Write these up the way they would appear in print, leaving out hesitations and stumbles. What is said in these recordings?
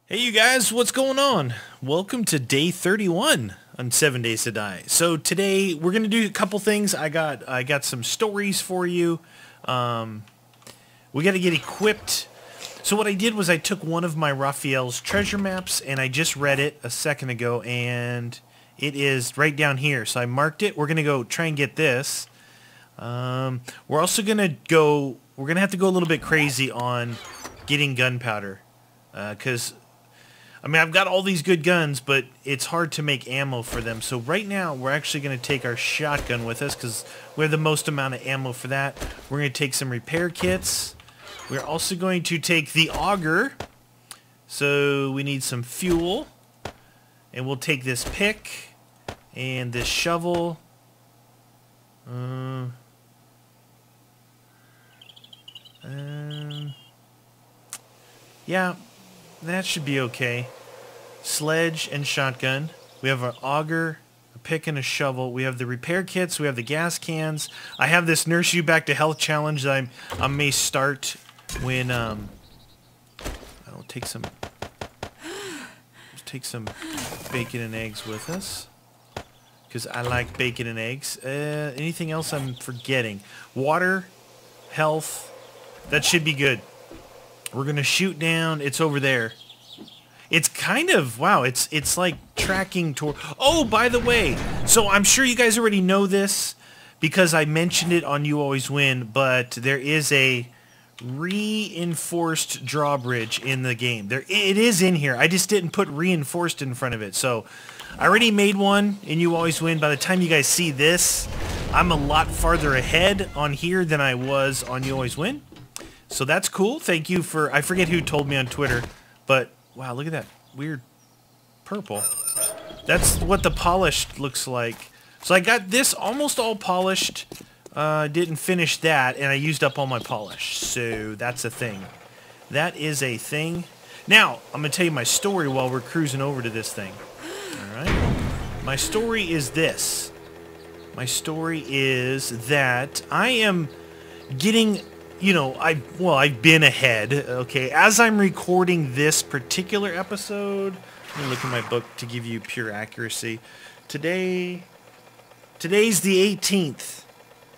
Hey you guys, what's going on? Welcome to day 31 on 7 Days to Die. So today we're gonna do a couple things. I got some stories for you. We got to get equipped. So what I did was I took one of my Raphael's treasure maps and I just read it a second ago and it is right down here. So I marked it. We're gonna go try and get this. We're also gonna go. We're gonna have to go a little bit crazy on getting gunpowder, because I mean, I've got all these good guns, but it's hard to make ammo for them. So right now, we're actually going to take our shotgun with us because we have the most amount of ammo for that. We're going to take some repair kits. We're also going to take the auger. So we need some fuel. And we'll take this pick and this shovel. Yeah, that should be okay. Sledge and shotgun. We have an auger, a pick, and a shovel. We have the repair kits. We have the gas cans. I have this Nurse You Back to Health challenge that I may start when I'll take some bacon and eggs with us because I like bacon and eggs. Anything else I'm forgetting? Water, health. That should be good. We're gonna shoot down. It's over there. It's kind of, wow, it's like tracking toward... Oh, by the way, so I'm sure you guys already know this because I mentioned it on You Always Win, but there is a reinforced drawbridge in the game. It is in here. I just didn't put reinforced in front of it. So I already made one in You Always Win. By the time you guys see this, I'm a lot farther ahead on here than I was on You Always Win. So that's cool. Thank you for... I forget who told me on Twitter, but... Wow, look at that weird purple. That's what the polished looks like. So I got this almost all polished. Didn't finish that, and I used up all my polish. So that's a thing. That is a thing. Now, I'm going to tell you my story while we're cruising over to this thing. Alright? My story is this. My story is that I am getting... You know, I've been ahead, okay? As I'm recording this particular episode, let me look in my book to give you pure accuracy. Today's the 18th.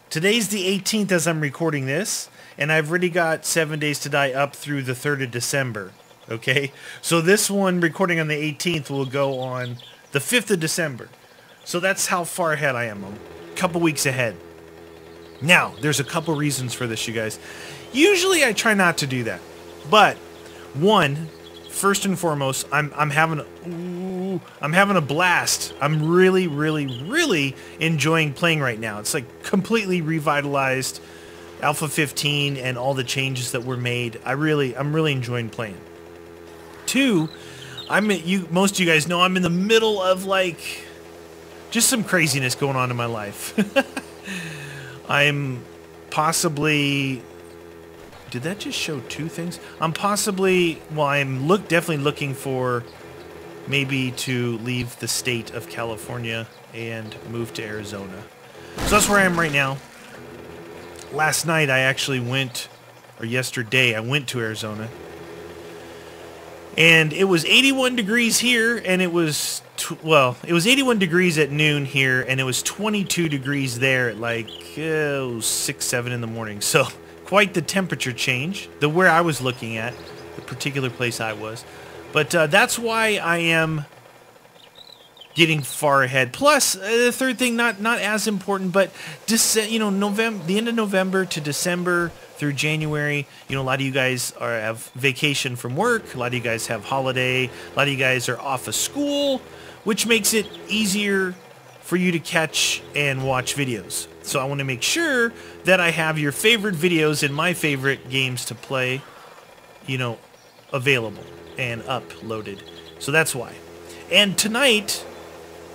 Today's the 18th as I'm recording this, and I've already got 7 Days to Die up through the 3rd of December, okay? So this one, recording on the 18th, will go on the 5th of December. So that's how far ahead I am. I'm a couple weeks ahead. Now, there's a couple reasons for this, you guys. Usually I try not to do that. But, one, first and foremost, I'm having a blast. I'm really, really, really enjoying playing right now. It's like completely revitalized Alpha 15 and all the changes that were made. I'm really enjoying playing. Two, most of you guys know I'm in the middle of like just some craziness going on in my life. I'm possibly... Did that just show two things? I'm possibly... Well, I'm definitely looking for maybe to leave the state of California and move to Arizona. So that's where I am right now. Last night I actually went, or yesterday I went to Arizona. And it was 81 degrees here, and it was... it was 81 degrees at noon here, and it was 22 degrees there at like 6, 7 in the morning. So quite the temperature change. Where I was looking at, the particular place I was. But that's why I am getting far ahead. Plus, the third thing, not as important, but November, the end of November to December through January, a lot of you guys have vacation from work. A lot of you guys have holiday. A lot of you guys are off of school, which makes it easier for you to catch and watch videos. So I want to make sure that I have your favorite videos and my favorite games to play, available and uploaded. So that's why. And tonight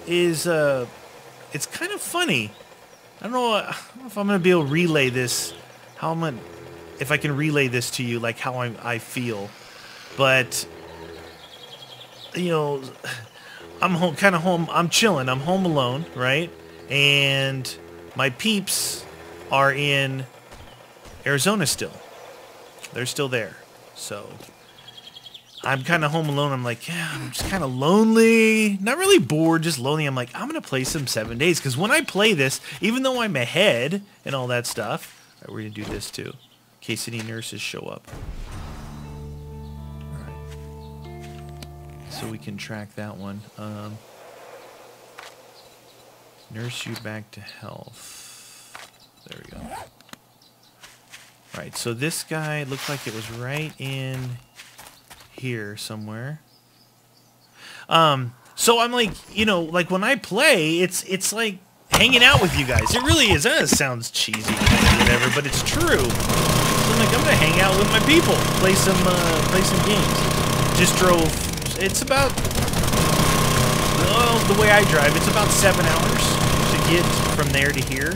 is, it's kind of funny. I don't know if I'm going to be able to relay this, if I can relay this to you, like how I feel. But, I'm home. I'm chilling. I'm home alone, right? And my peeps are in Arizona still. They're still there. So I'm kind of home alone. I'm like, yeah, I'm just kind of lonely. Not really bored, just lonely. I'm like, I'm going to play some 7 days. Because when I play this, even though I'm ahead and all that stuff, all right, we're going to do this too, in case any nurses show up. All right. So we can track that one. Nurse you back to health. There we go. All right, so this guy looked like it was right in here somewhere. So I'm like, you know, like when I play, it's like hanging out with you guys. It really is. That sounds cheesy, whatever, but it's true. So I'm like, I'm gonna hang out with my people, play some games. Just drove. It's about, well, the way I drive, it's about 7 hours to get from there to here,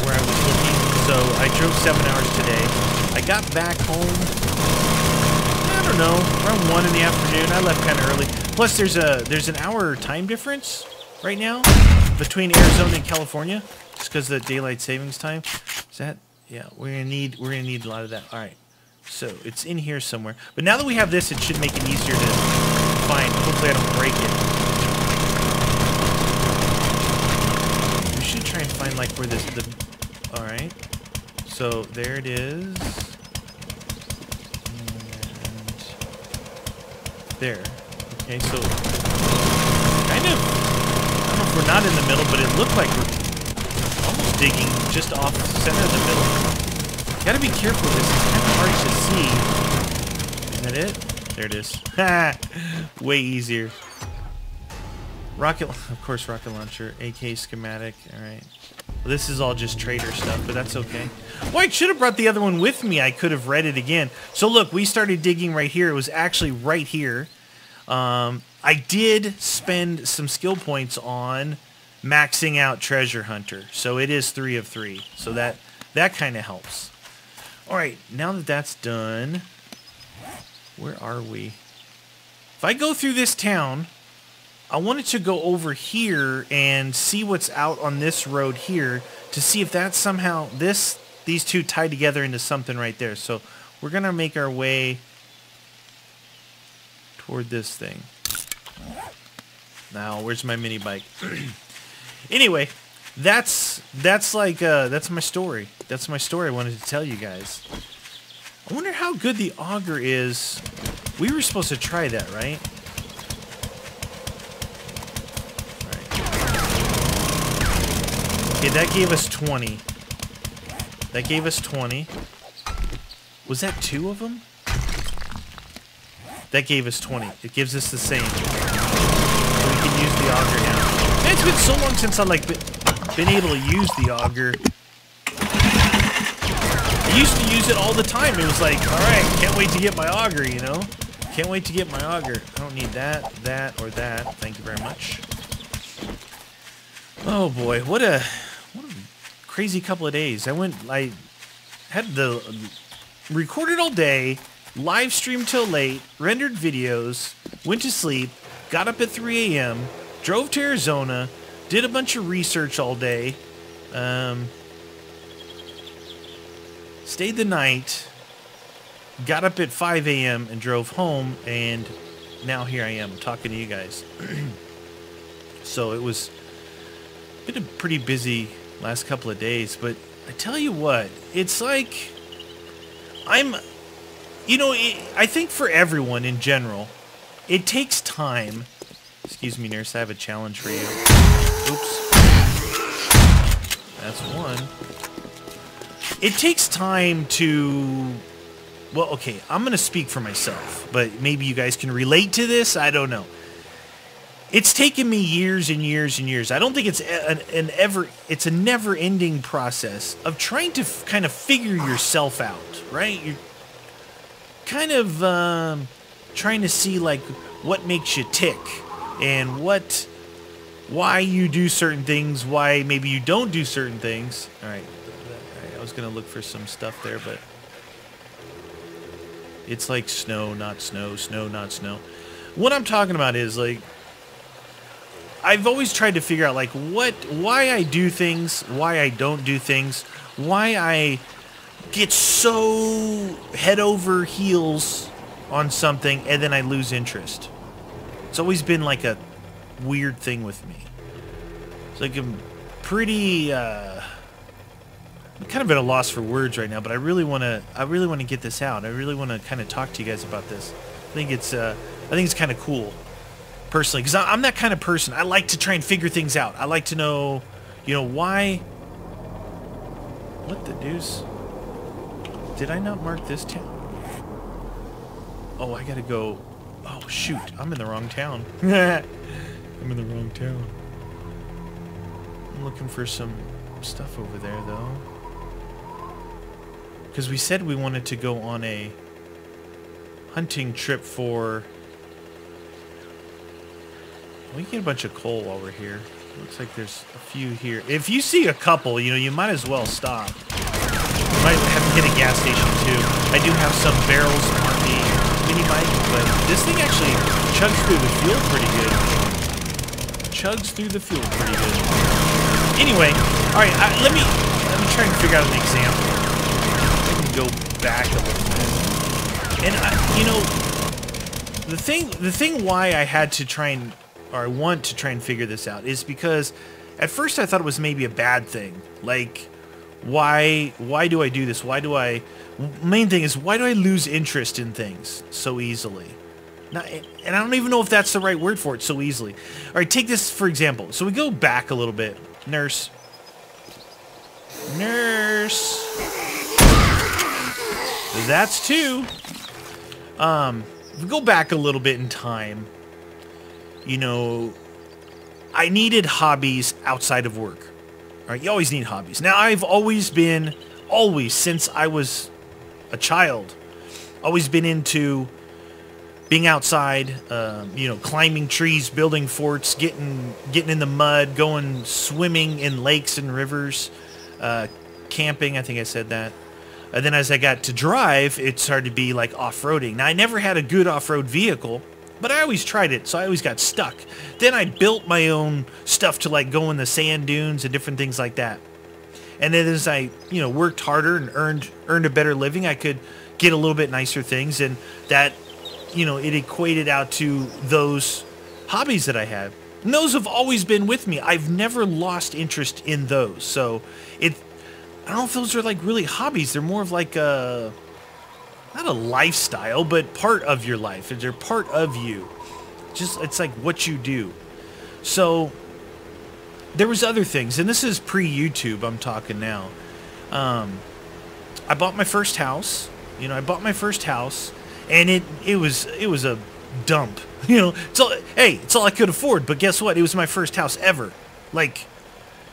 where I was looking. So I drove 7 hours today. I got back home, I don't know, around 1 in the afternoon. I left kind of early. Plus, there's an hour time difference right now between Arizona and California, just because of the daylight savings time. Is that? Yeah, we're gonna need a lot of that. All right, so it's in here somewhere. But now that we have this, it should make it easier to find. Hopefully, I don't break it. We should try and find like where this. All right, so there it is. There. Okay, so kind of, I don't know if we're not in the middle, but it looked like we're almost digging just off center of the middle. Gotta be careful, this is kind of hard to see. Is that it? There it is. Ha! Way easier. Rocket, of course, rocket launcher, AK schematic, alright. Well, this is all just trader stuff, but that's okay. Well, I should have brought the other one with me. I could have read it again. So look, we started digging right here. It was actually right here. I did spend some skill points on maxing out Treasure Hunter. So it is 3 of 3. So that kind of helps. Alright, now that that's done, where are we? If I go through this town, I wanted to go over here and see what's out on this road here to see if that's somehow these two tie together into something right there. So we're gonna make our way toward this thing. Now, where's my mini bike? Anyway, that's my story. That's my story I wanted to tell you guys. I wonder how good the auger is. We were supposed to try that, right? Okay, that gave us 20. That gave us 20. Was that 2 of them? That gave us 20. It gives us the same. So we can use the auger now. Man, it's been so long since I've like been able to use the auger. I used to use it all the time. It was like, alright, can't wait to get my auger, you know? Can't wait to get my auger. I don't need that, that, or that. Thank you very much. Oh boy, what a crazy couple of days. I had recorded all day, live streamed till late, rendered videos, went to sleep, got up at 3 a.m., drove to Arizona, did a bunch of research all day, stayed the night, got up at 5 a.m. and drove home, and now here I am talking to you guys. So it was been a pretty busy last couple of days, but I tell you what, it's like you know, I think for everyone in general, it takes time. Excuse me, nurse, I have a challenge for you. Oops. That's one. It takes time to, well, okay, I'm going to speak for myself, but maybe you guys can relate to this. I don't know. It's taken me years and years and years. I don't think it's it's a never-ending process of trying to kind of figure yourself out, right? You're kind of trying to see like what makes you tick and why you do certain things, why maybe you don't do certain things. All right, I was gonna look for some stuff there, but it's like snow, not snow, snow, not snow. What I'm talking about is like, I've always tried to figure out like why I do things, why I don't do things, why I get so head over heels on something and then I lose interest. It's always been like a weird thing with me. It's like I'm pretty, I'm kind of at a loss for words right now, but I really want to get this out. I really want to kind of talk to you guys about this. I think it's kind of cool, personally, because I'm that kind of person. I like to try and figure things out. I like to know, why. What the deuce? Did I not mark this town? Oh, I gotta go. Oh, shoot. I'm in the wrong town. I'm in the wrong town. I'm looking for some stuff over there, though. Because we said we wanted to go on a hunting trip for... We can get a bunch of coal while we're here. Looks like there's a few here. If you see a couple, you might as well stop. You might have to hit a gas station, too. I do have some barrels on the mini bike, but this thing actually chugs through the fuel pretty good. Anyway, all right, let me try and figure out an example. I can go back a little bit. And the thing why I had to try and, or I want to try and figure this out, is because at first I thought it was maybe a bad thing. Like, why do I do this? Main thing is, why do I lose interest in things so easily? And I don't even know if that's the right word for it, so easily. All right, take this for example. So we go back a little bit. Nurse. That's two. If we go back a little bit in time, I needed hobbies outside of work. All right, you always need hobbies. Now, I've always, since I was a child, always been into being outside, climbing trees, building forts, getting in the mud, going swimming in lakes and rivers, camping, I think I said that. And then as I got to drive, it started to be like off-roading. Now, I never had a good off-road vehicle, but I always tried it, so I always got stuck. Then I built my own stuff to like go in the sand dunes and different things like that. And then as I, worked harder and earned a better living, I could get a little bit nicer things, and that, it equated out to those hobbies that I had. And those have always been with me. I've never lost interest in those. So I don't know if those are like really hobbies. They're more of like a, not a lifestyle, but part of your life. They're part of you. It's like what you do. So there was other things, and this is pre-YouTube I'm talking now. I bought my first house. And it was a dump. It's all I could afford, but guess what? It was my first house ever. Like,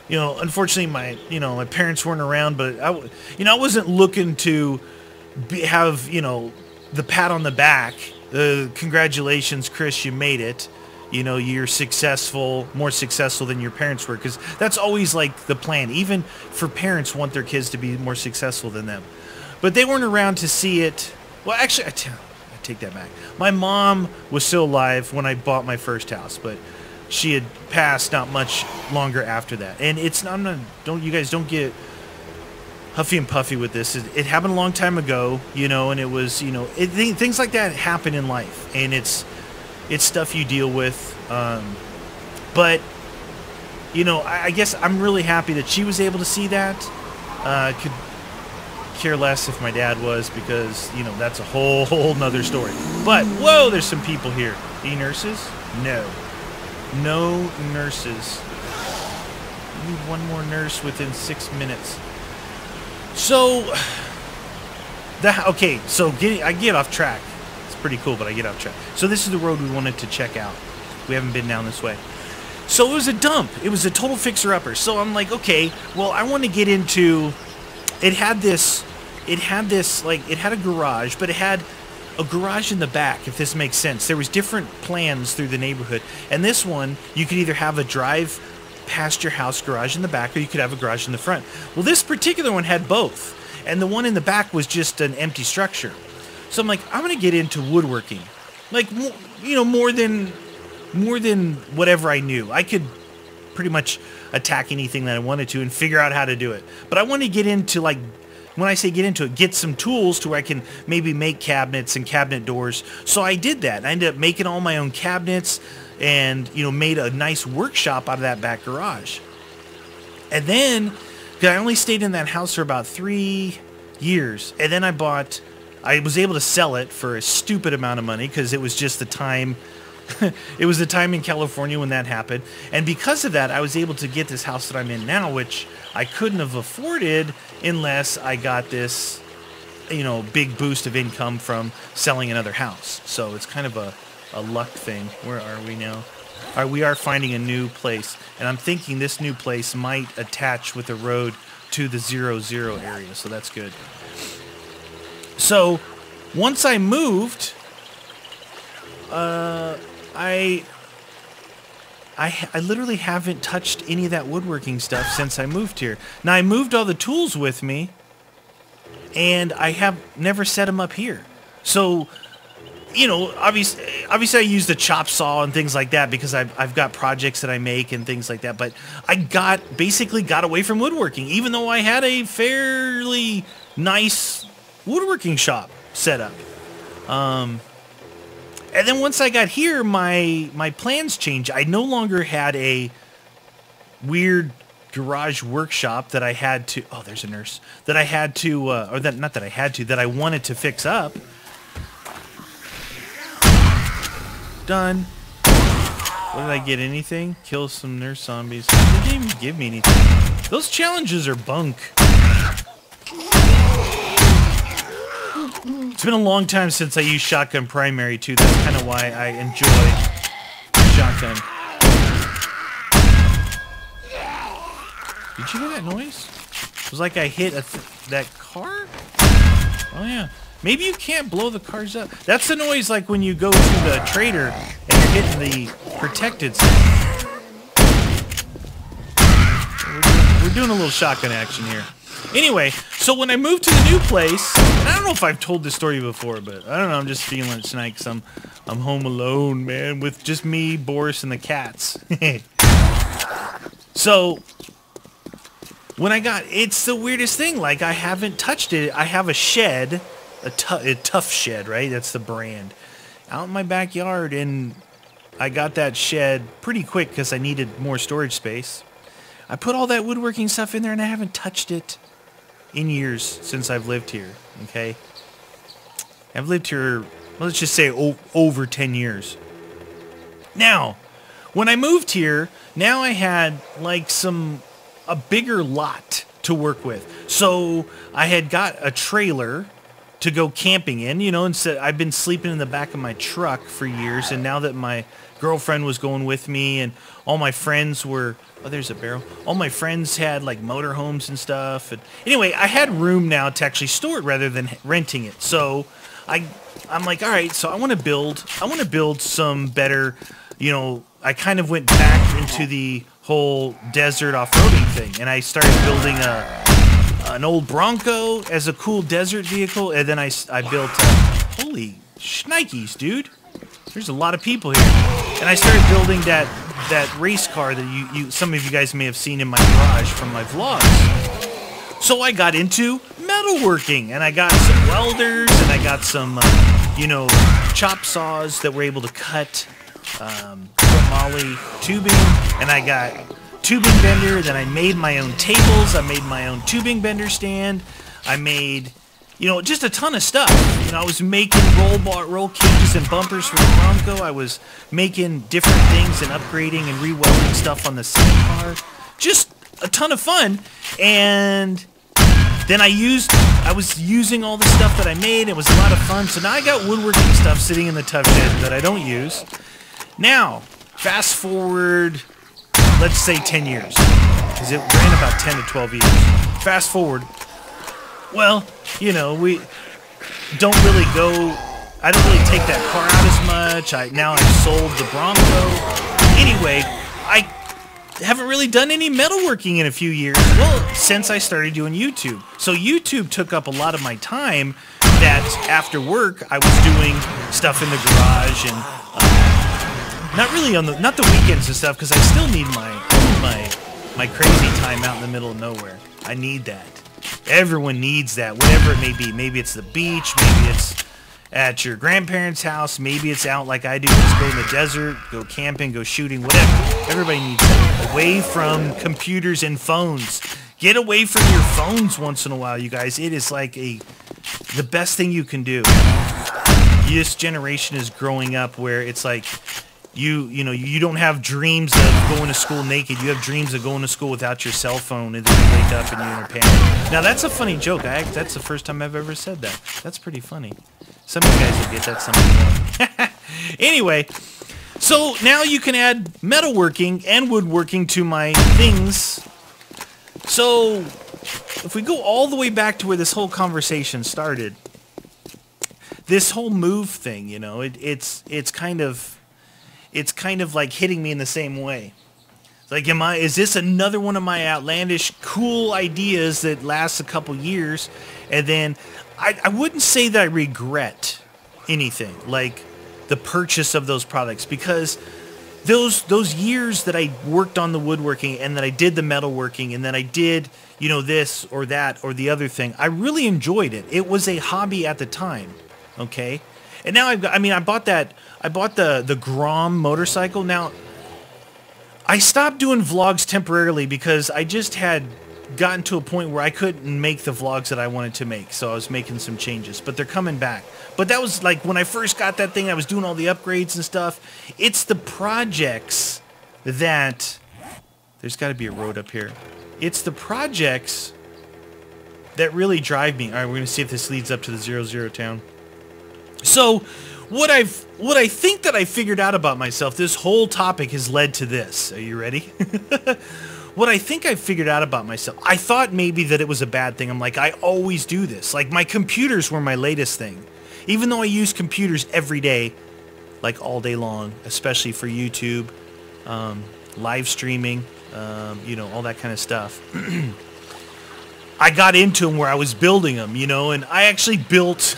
unfortunately my parents weren't around, but I wasn't looking to have, the pat on the back, congratulations, Chris, you made it. You're successful, more successful than your parents were, because that's always like the plan. Even for parents want their kids to be more successful than them. But they weren't around to see it. Well, actually, I take that back. My mom was still alive when I bought my first house, but she had passed not much longer after that. And you guys don't get huffy and puffy with this. It happened a long time ago, and it was, things like that happen in life, and it's stuff you deal with. But, I guess I'm really happy that she was able to see that. Could care less if my dad was, because, that's a whole nother story. But, whoa, there's some people here. Any nurses? No. No nurses. I need one more nurse within 6 minutes. So, I get off track. It's pretty cool, but I get off track. So this is the road we wanted to check out. We haven't been down this way. So it was a dump. It was a total fixer-upper. So I'm like, okay, well, I want to get into... It had a garage, but it had a garage in the back, if this makes sense. There was different plans through the neighborhood. And this one, you could either have a drive past your house garage in the back, or you could have a garage in the front. Well, this particular one had both. And the one in the back was just an empty structure. So I'm like, I'm going to get into woodworking. Like, more than whatever I knew. I could pretty much attack anything that I wanted to and figure out how to do it. But I want to get into, like, when I say get into it, get some tools to where I can maybe make cabinets and cabinet doors. So I did that. I ended up making all my own cabinets and, you know, made a nice workshop out of that back garage. And then, I only stayed in that house for about 3 years. And then I was able to sell it for a stupid amount of money because it was just the time. It was the time in California when that happened. And because of that, I was able to get this house that I'm in now, which I couldn't have afforded unless I got this, you know, big boost of income from selling another house. So it's kind of a luck thing. Where are we now? All right, we are finding a new place. And I'm thinking this new place might attach with the road to the 0-0 area. So that's good. So once I moved, I literally haven't touched any of that woodworking stuff since I moved here. Now, I moved all the tools with me, and I have never set them up here. So, you know, obviously I use the chop saw and things like that because I've got projects that I make and things like that. But I basically got away from woodworking, even though I had a fairly nice woodworking shop set up. And then once I got here, my plans changed. I no longer had a weird garage workshop that I had to... Oh, there's a nurse. That I had to... or that not that I had to, that I wanted to fix up. Done. What did I get? Anything? Kill some nurse zombies. They didn't even give me anything. Those challenges are bunk. It's been a long time since I used shotgun primary, too. That's kind of why I enjoy shotgun. Did you hear that noise? It was like I hit that car? Oh, yeah. Maybe you can't blow the cars up. That's the noise like when you go to the trader and you're hitting the protected stuff. We're doing a little shotgun action here. Anyway, so when I moved to the new place, and I don't know if I've told this story before, but I don't know, I'm just feeling it tonight because I'm home alone, man, with just me, Boris, and the cats. So, when it's the weirdest thing, like I haven't touched it. I have a shed, a Tough Shed, right? That's the brand, out in my backyard, and I got that shed pretty quick because I needed more storage space. I put all that woodworking stuff in there, and I haven't touched it in years since I've lived here, okay? I've lived here, let's just say, over 10 years. Now, when I moved here, now I had, like, a bigger lot to work with. So, I had got a trailer to go camping in, you know, instead I've been sleeping in the back of my truck for years, and now that my girlfriend was going with me and all my friends were... Oh, there's a barrel. All my friends had like motorhomes and stuff. And anyway, I had room now to actually store it rather than renting it. So I'm like, all right, so I want to build some better, you know, I kind of went back into the whole desert off-roading thing, and I started building an old Bronco as a cool desert vehicle, and then I built holy shnikes, dude. There's a lot of people here. And I started building that race car that some of you guys may have seen in my garage from my vlogs. So I got into metalworking, and I got some welders, and I got some, you know, chop saws that were able to cut chromoly tubing, and I got tubing bender. Then I made my own tables. I made my own tubing bender stand. I made... You know, just a ton of stuff. You know, I was making roll cages and bumpers for the Bronco. I was making different things and upgrading and re-welding stuff on the same car. Just a ton of fun. And then I was using all the stuff that I made. It was a lot of fun. So now I got woodworking stuff sitting in the Tough Shed that I don't use. Now, fast forward, let's say 10 years. Because it ran about 10 to 12 years. Fast forward. Well, you know, we don't really go... I don't really take that car out as much. Now I've sold the Bronco. Anyway, I haven't really done any metalworking in a few years. Well, since I started doing YouTube. So YouTube took up a lot of my time that after work I was doing stuff in the garage and not really on not the weekends and stuff, because I still need my crazy time out in the middle of nowhere. I need that. Everyone needs that, whatever it may be. Maybe it's the beach, maybe it's at your grandparents' house, maybe it's out like I do. Let's go in the desert, go camping, go shooting, whatever. Everybody needs that. Away from computers and phones. Get away from your phones once in a while, you guys. It is like the best thing you can do. This generation is growing up where it's like you don't have dreams of going to school naked. You have dreams of going to school without your cell phone, and then you wake up and you're in a panic. Now that's a funny joke. That's the first time I've ever said that. That's pretty funny. Some of you guys will get that, some of you won't. Anyway, so now you can add metalworking and woodworking to my things. So if we go all the way back to where this whole conversation started, this whole move thing, you know, it's kind of like hitting me in the same way. It's like, is this another one of my outlandish, cool ideas that lasts a couple years, and then I wouldn't say that I regret anything, like the purchase of those products, because those years that I worked on the woodworking and that I did the metalworking and that I did, you know, this or that or the other thing, I really enjoyed it. It was a hobby at the time, okay? And now I bought the Grom motorcycle. Now, I stopped doing vlogs temporarily because I just had gotten to a point where I couldn't make the vlogs that I wanted to make. So I was making some changes, but they're coming back. But that was like when I first got that thing, I was doing all the upgrades and stuff. It's the projects that... There's got to be a road up here. It's the projects that really drive me. All right, we're going to see if this leads up to the 00 town. So, what I think that I figured out about myself, this whole topic has led to this. Are you ready? What I think I figured out about myself, I thought maybe that it was a bad thing. I'm like, I always do this. Like, my computers were my latest thing. Even though I use computers every day, like all day long, especially for YouTube, live streaming, you know, all that kind of stuff. I got into them where I was building them, you know, and I actually built...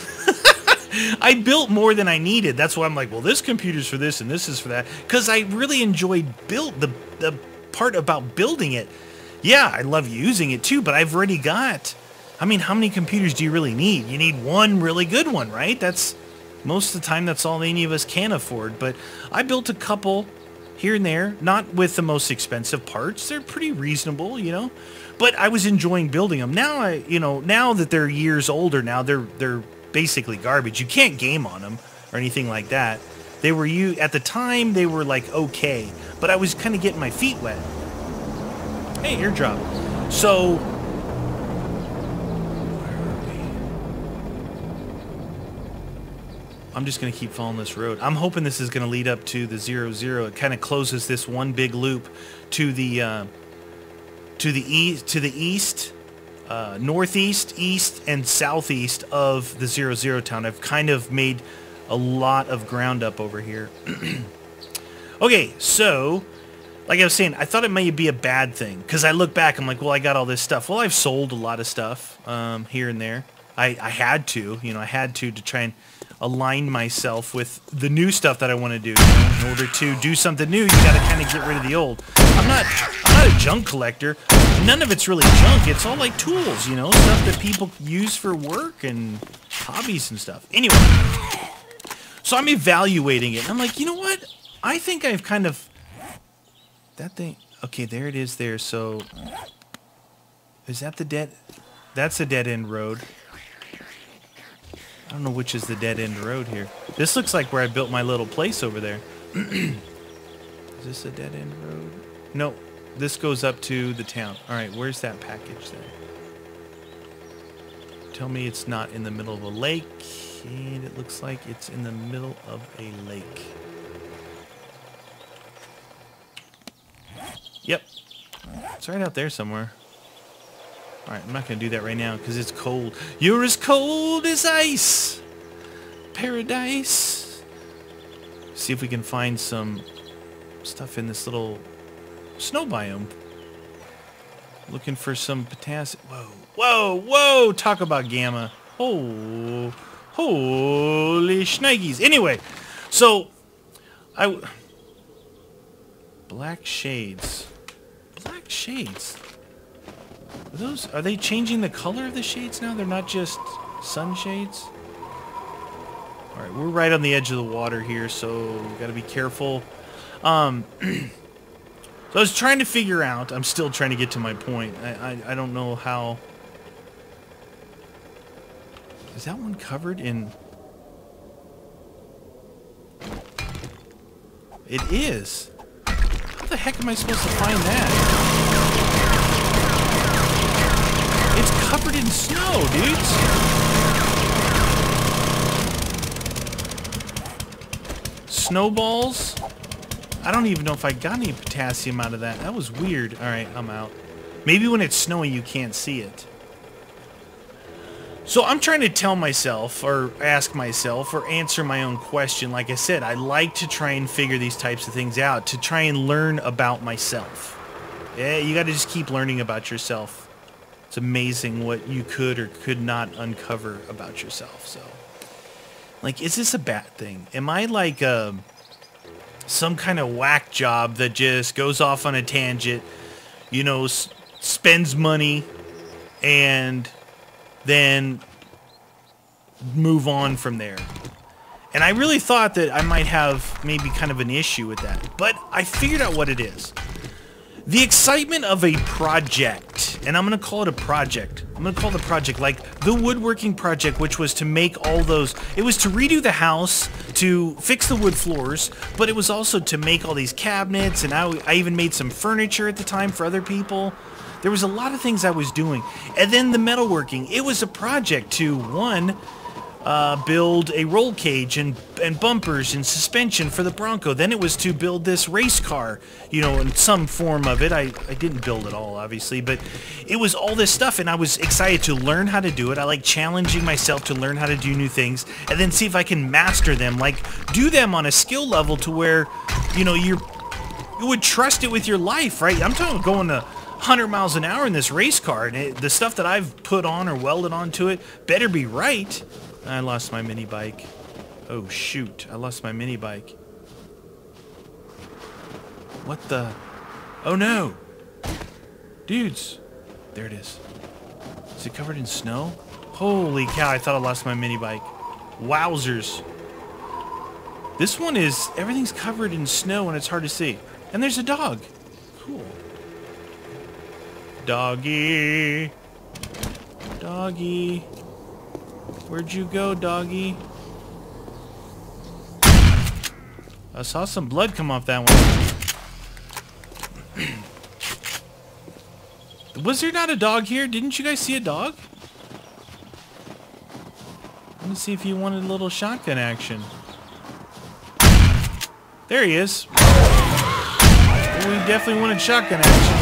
I built more than I needed. That's why I'm like, well, this computer's for this and this is for that. Because I really enjoyed the part about building it. Yeah, I love using it too, but I've already got... I mean, how many computers do you really need? You need one really good one, right? That's... Most of the time, that's all any of us can afford. But I built a couple here and there. Not with the most expensive parts. They're pretty reasonable, you know? But I was enjoying building them. Now, now that they're years older now, they're basically garbage. You can't game on them or anything like that. They were at the time they were like okay, but I was kind of getting my feet wet. Hey, airdrop. So where are we? I'm just gonna keep following this road. I'm hoping this is gonna lead up to the 00. It kind of closes this one big loop to the east. Northeast, east, and southeast of the 00 town. I've kind of made a lot of ground up over here. Okay, so, like I was saying, I thought it might be a bad thing, because I look back, I'm like, well, I got all this stuff. Well, I've sold a lot of stuff here and there. I had to, I had to try and align myself with the new stuff that I want to do. In order to do something new, you got to kind of get rid of the old. I'm not a junk collector. None of it's really junk. It's all like tools, stuff that people use for work and hobbies and stuff. Anyway, so I'm evaluating it. And I'm like, you know what? I think I've kind of... That thing... Okay, there it is there. So... Is that the dead... That's a dead-end road. I don't know which is the dead-end road here. This looks like where I built my little place over there. Is this a dead-end road? No. This goes up to the town. Alright, where's that package then? Tell me it's not in the middle of a lake. And it looks like it's in the middle of a lake. Yep. It's right out there somewhere. Alright, I'm not going to do that right now because it's cold. You're as cold as ice! Paradise! See if we can find some stuff in this little snow biome. Looking for some potassium. Whoa, whoa, whoa! Talk about gamma. Oh, holy shnikes. Anyway, so black shades. Black shades. Are they changing the color of the shades now? They're not just sunshades? Alright, we're right on the edge of the water here, so we gotta be careful. So I was trying to figure out, I'm still trying to get to my point. I don't know how... Is that one covered in... It is. How the heck am I supposed to find that? It's covered in snow, dudes. Snowballs. I don't even know if I got any potassium out of that. That was weird. Alright, I'm out. Maybe when it's snowing you can't see it. So I'm trying to tell myself, or ask myself, or answer my own question. Like I said, I like to try and figure these types of things out, to try and learn about myself. Yeah, you gotta just keep learning about yourself. It's amazing what you could or could not uncover about yourself. So, like, is this a bad thing? Am I like some kind of whack job that just goes off on a tangent, you know, spends money, and then move on from there? And I really thought that I might have maybe kind of an issue with that, but I figured out what it is. The excitement of a project, and I'm going to call it a project. I'm going to call the project like the woodworking project, which was to make all those, it was to redo the house, to fix the wood floors, but it was also to make all these cabinets, and I even made some furniture at the time for other people. There was a lot of things I was doing. And then the metalworking, it was a project to, one, build a roll cage and bumpers and suspension for the Bronco. Then it was to build this race car, you know, in some form of it. I didn't build it all, obviously, but it was all this stuff, and I was excited to learn how to do it. I like challenging myself to learn how to do new things, and then see if I can master them, like do them on a skill level to where, you know, you would trust it with your life, right? I'm talking about going to 100 miles an hour in this race car, and the stuff that I've put on or welded onto it better be right. I lost my mini bike. Oh shoot, I lost my mini bike. What the? Oh no! Dudes! There it is. Is it covered in snow? Holy cow, I thought I lost my mini bike. Wowzers. This one is, everything's covered in snow and it's hard to see. And there's a dog. Cool. Doggy. Doggy. Where'd you go, doggy? I saw some blood come off that one. Was there not a dog here? Didn't you guys see a dog? Let me see if you wanted a little shotgun action. There he is. Well, we definitely wanted shotgun action.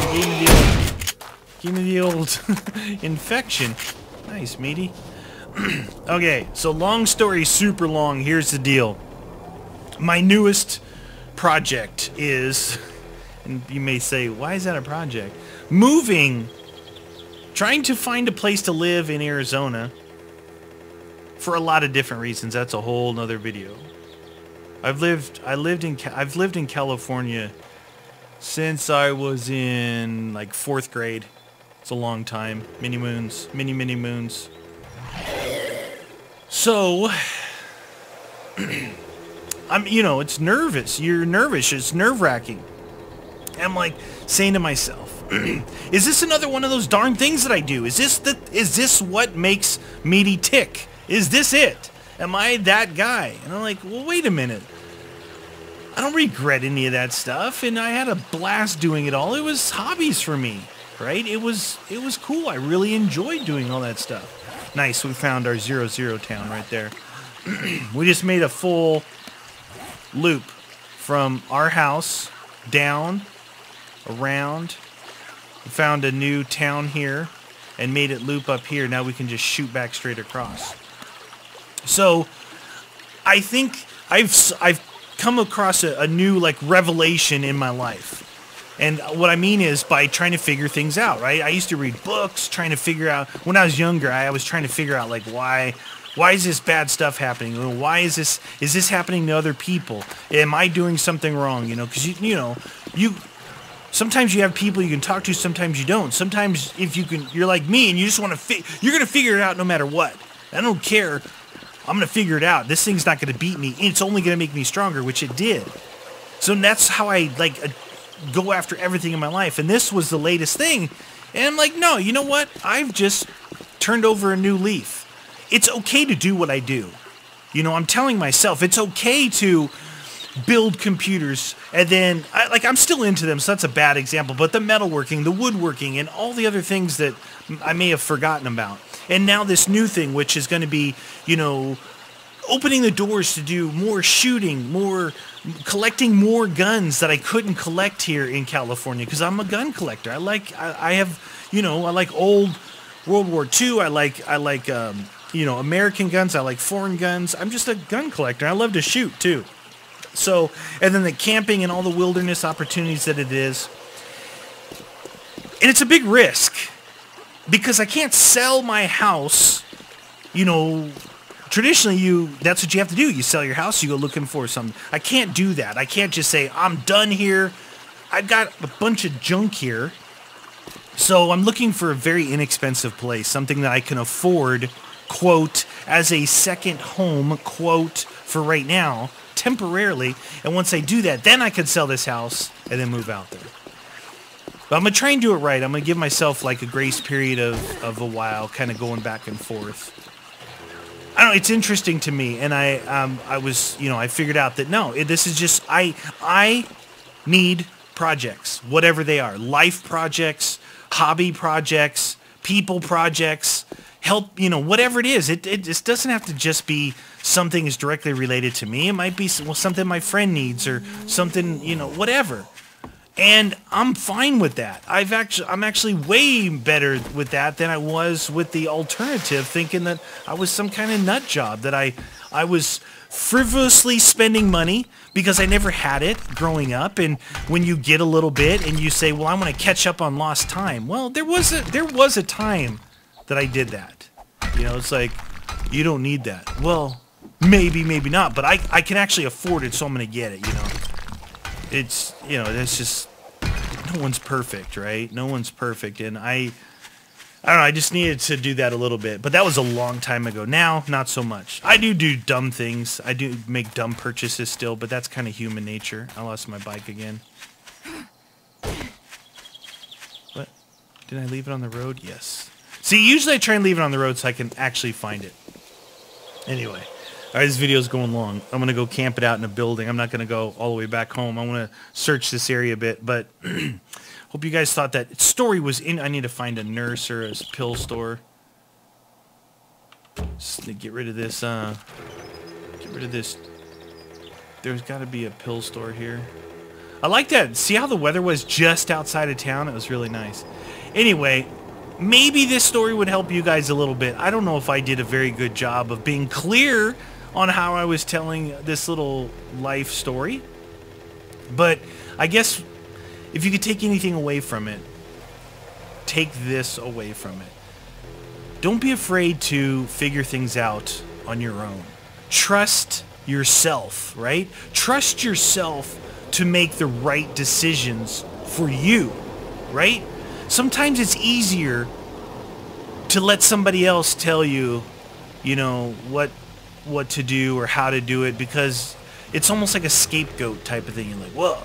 Gave me the old infection. Nice, meaty. Okay, so long story super long. Here's the deal. My newest project is, and you may say, why is that a project? Moving, trying to find a place to live in Arizona for a lot of different reasons. That's a whole nother video. I've lived in California since I was in like 4th grade. It's a long time. Many moons. Many moons. So, you know, it's nervous. You're nervous. It's nerve-wracking. I'm like saying to myself, is this another one of those darn things that I do? Is this what makes Meaty tick? Is this it? Am I that guy? And I'm like, well, wait a minute. I don't regret any of that stuff, and I had a blast doing it all. It was hobbies for me, right? It was cool. I really enjoyed doing all that stuff. Nice, we found our 0-0 town right there. We just made a full loop from our house down, around. We found a new town here and made it loop up here. Now we can just shoot back straight across. So I think I've come across a new like revelation in my life. And what I mean is by trying to figure things out, right? I used to read books, trying to figure out, when I was younger, I was trying to figure out like why is this bad stuff happening? Why is this happening to other people? Am I doing something wrong? You know, because you know, Sometimes you have people you can talk to, sometimes you don't. Sometimes if you can, you're like me and you just want to, you're going to figure it out no matter what. I don't care. I'm going to figure it out. This thing's not going to beat me. It's only going to make me stronger, which it did. So that's how I go after everything in my life. And this was the latest thing. And I'm like, no, you know what? I've just turned over a new leaf. It's okay to do what I do. You know, I'm telling myself it's okay to build computers, and then I'm still into them, so that's a bad example, but the metalworking, the woodworking, and all the other things that I may have forgotten about. And now this new thing, which is going to be, you know, opening the doors to do more shooting, more collecting more guns that I couldn't collect here in California, because I'm a gun collector. I have, you know, I like old World War II. I like you know, American guns. I like foreign guns. I'm just a gun collector. I love to shoot too. So, and then the camping and all the wilderness opportunities that it is. And it's a big risk because I can't sell my house. You know, traditionally that's what you have to do. You sell your house, you go looking for something. I can't do that. I can't just say, I'm done here. I've got a bunch of junk here. So I'm looking for a very inexpensive place, something that I can afford, quote, as a second home, quote, for right now, temporarily. And once I do that, then I could sell this house and then move out there. But I'm going to try and do it right. I'm going to give myself like a grace period of a while, kind of going back and forth. I don't know, it's interesting to me. And I was, you know, I figured out that no, this is just, I need projects, whatever they are, life projects, hobby projects, people projects, help, you know, whatever it is. It just doesn't have to just be something is directly related to me. It might be something my friend needs or something, you know, whatever. And I'm fine with that. I'm actually way better with that than I was with the alternative, thinking that I was some kind of nut job, that I was frivolously spending money because I never had it growing up. And when you get a little bit and you say, well, I want to catch up on lost time. Well, there was a time that I did that. You know, it's like, you don't need that. Well, maybe not, but I can actually afford it, so I'm going to get it, you know. It's, you know, that's just, no one's perfect, right? No one's perfect, and I don't know, I just needed to do that a little bit, but that was a long time ago. Now, not so much. I do dumb things. I do make dumb purchases still, but that's kind of human nature. I lost my bike again. What? Did I leave it on the road? Yes. See, usually I try and leave it on the road so I can actually find it. Anyway. Alright, this video's going long. I'm going to go camp it out in a building. I'm not going to go all the way back home. I want to search this area a bit, but hope you guys thought that story was in. I need to find a nurse or a pill store. Just get rid of this, get rid of this. There's got to be a pill store here. I like that. See how the weather was just outside of town? It was really nice. Anyway, maybe this story would help you guys a little bit. I don't know if I did a very good job of being clear on how I was telling this little life story. But I guess if you could take anything away from it, take this away from it. Don't be afraid to figure things out on your own. Trust yourself, right? Trust yourself to make the right decisions for you, right? Sometimes it's easier to let somebody else tell you, you know, what to do or how to do it, because it's almost like a scapegoat type of thing. You're like, well,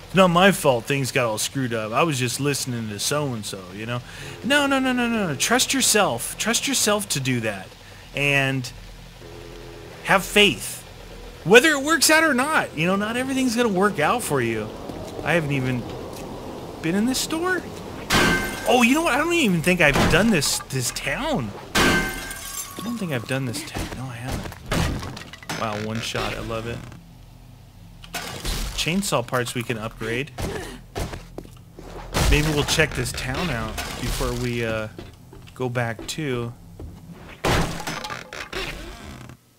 it's not my fault things got all screwed up. I was just listening to so-and-so, you know? No. Trust yourself. Trust yourself to do that. And have faith. Whether it works out or not. You know, not everything's going to work out for you. I haven't even been in this store. Oh, you know what? I don't even think I've done this town. I don't think I've done this town. No, I haven't. Wow, one shot. I love it. Chainsaw parts we can upgrade. Maybe we'll check this town out before we go back to.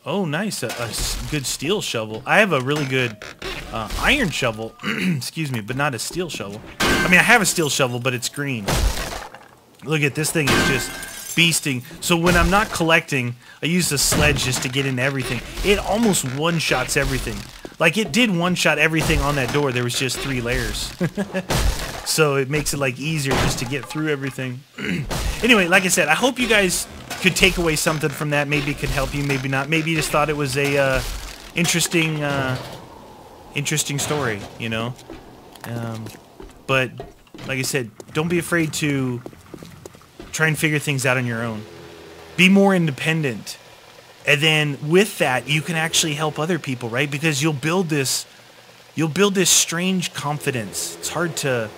Oh, nice. A good steel shovel. I have a really good iron shovel. Excuse me, but not a steel shovel. I mean, I have a steel shovel, but it's green. Look at this thing is just beasting. So when I'm not collecting, I use the sledge just to get into everything. It almost one-shots everything. Like, it did one-shot everything on that door. There was just 3 layers. So it makes it like easier just to get through everything. Anyway, like I said, I hope you guys could take away something from that. Maybe it could help you, maybe not. Maybe you just thought it was a interesting story, you know. But like I said, don't be afraid to try and figure things out on your own. Be more independent. And then with that, you can actually help other people, right? Because you'll build this strange confidence. It's hard to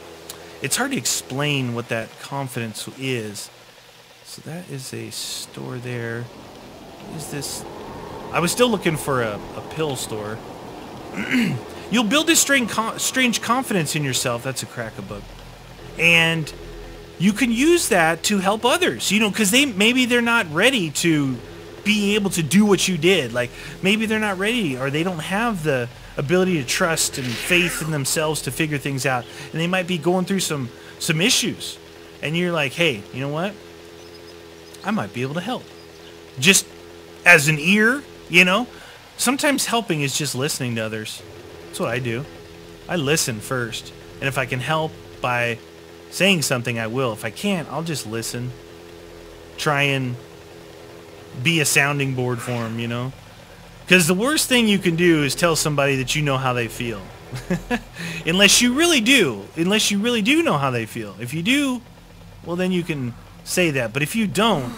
explain what that confidence is. So that is a store there. What is this? I was still looking for a pill store. You'll build this strange confidence in yourself. That's a crack-a-bug. And you can use that to help others, you know, because maybe they're not ready to be able to do what you did. Like, maybe they're not ready, or they don't have the ability to trust and faith in themselves to figure things out. And they might be going through some issues. And you're like, hey, you know what? I might be able to help. Just as an ear, you know? Sometimes helping is just listening to others. That's what I do. I listen first. And if I can help by saying something, I will. If I can't, I'll just listen. Try and be a sounding board for them, you know? Because the worst thing you can do is tell somebody that you know how they feel. Unless you really do. Unless you really do know how they feel. If you do, well, then you can say that. But if you don't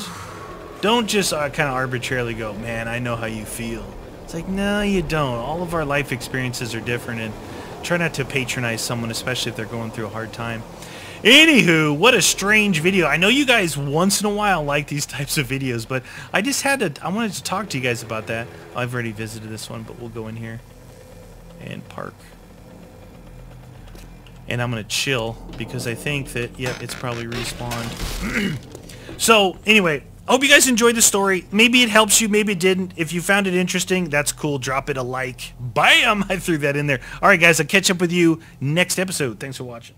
just kind of arbitrarily go, man, I know how you feel. It's like, no, you don't. All of our life experiences are different, and try not to patronize someone, especially if they're going through a hard time. Anywho, what a strange video. I know you guys once in a while like these types of videos, but I wanted to talk to you guys about that. I've already visited this one, but we'll go in here and park. And I'm going to chill because I think that, yep, it's probably respawned. So, anyway, I hope you guys enjoyed the story. Maybe it helps you, maybe it didn't. If you found it interesting, that's cool. Drop it a like. Bam! I threw that in there. All right, guys, I'll catch up with you next episode. Thanks for watching.